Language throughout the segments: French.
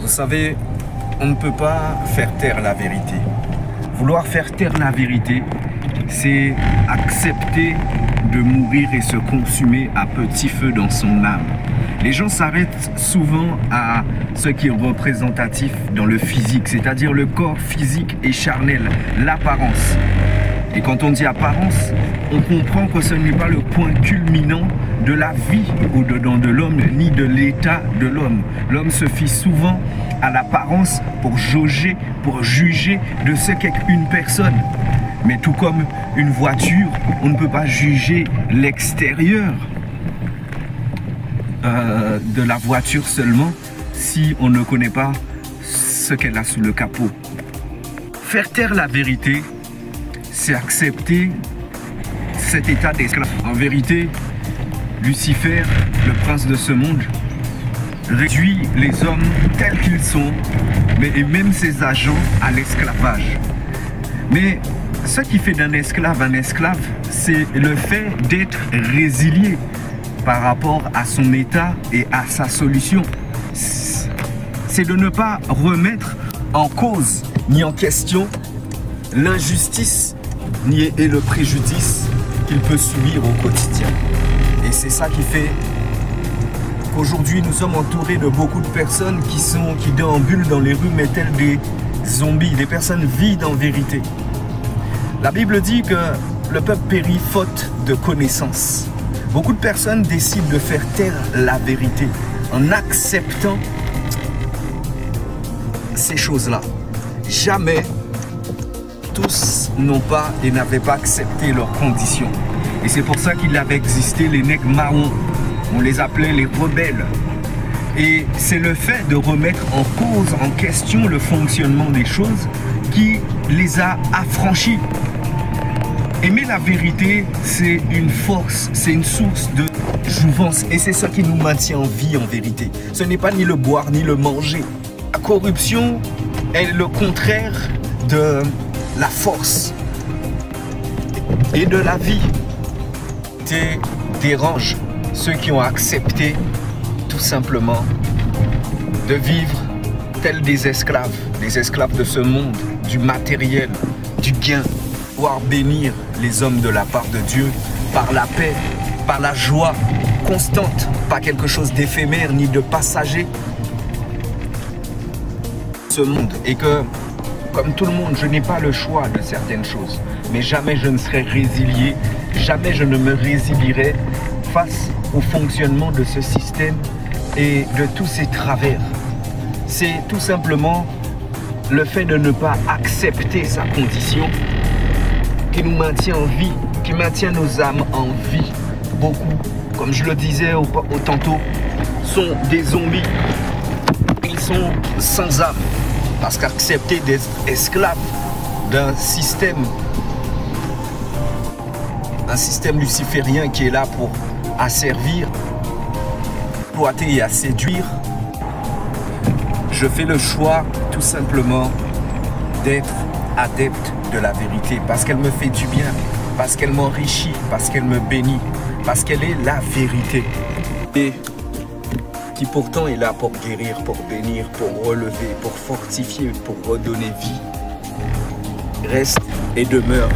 savez, on ne peut pas faire taire la vérité. Vouloir faire taire la vérité, c'est accepter de mourir et se consumer à petit feu dans son âme. Les gens s'arrêtent souvent à ce qui est représentatif dans le physique, c'est-à-dire le corps physique et charnel, l'apparence. Et quand on dit apparence, on comprend que ce n'est pas le point culminant de la vie au-dedans de l'homme, ni de l'état de l'homme. L'homme se fie souvent à l'apparence pour jauger, pour juger de ce qu'est une personne. Mais tout comme une voiture, on ne peut pas juger l'extérieur de la voiture seulement si on ne connaît pas ce qu'elle a sous le capot. Faire taire la vérité, c'est accepter cet état d'esclave. En vérité, Lucifer, le prince de ce monde, réduit les hommes tels qu'ils sont, et même ses agents à l'esclavage. Mais ce qui fait d'un esclave un esclave, c'est le fait d'être résilié par rapport à son état et à sa solution. C'est de ne pas remettre en cause ni en question l'injustice et le préjudice qu'il peut subir au quotidien. Et c'est ça qui fait qu'aujourd'hui nous sommes entourés de beaucoup de personnes qui déambulent dans les rues mais telles des zombies, des personnes vides en vérité. La Bible dit que le peuple périt faute de connaissance. Beaucoup de personnes décident de faire taire la vérité en acceptant ces choses-là. Jamais tous n'ont pas et n'avaient pas accepté leurs conditions. Et c'est pour ça qu'il avait existé les nègres marrons. On les appelait les rebelles. Et c'est le fait de remettre en cause, en question le fonctionnement des choses qui les a affranchis. Aimer la vérité, c'est une force, c'est une source de jouvence. Et c'est ça qui nous maintient en vie en vérité. Ce n'est pas ni le boire ni le manger. La corruption est le contraire de la force et de la vie. C'est dérange ceux qui ont accepté tout simplement de vivre tels des esclaves de ce monde, du matériel, du gain. Pouvoir bénir les hommes de la part de Dieu par la paix, par la joie constante, pas quelque chose d'éphémère ni de passager. Ce monde, et que, comme tout le monde, je n'ai pas le choix de certaines choses, mais jamais je ne serai résilié, jamais je ne me résilierai face au fonctionnement de ce système et de tous ces travers. C'est tout simplement le fait de ne pas accepter sa condition qui nous maintient en vie, qui maintient nos âmes en vie. Beaucoup, comme je le disais au tantôt, sont des zombies. Ils sont sans âme. Parce qu'accepter d'être esclaves d'un système, un système luciférien qui est là pour asservir, exploiter et à séduire, je fais le choix tout simplement d'être adepte de la vérité, parce qu'elle me fait du bien, parce qu'elle m'enrichit, parce qu'elle me bénit, parce qu'elle est la vérité. Et qui pourtant est là pour guérir, pour bénir, pour relever, pour fortifier, pour redonner vie, reste et demeure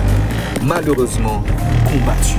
malheureusement combattu.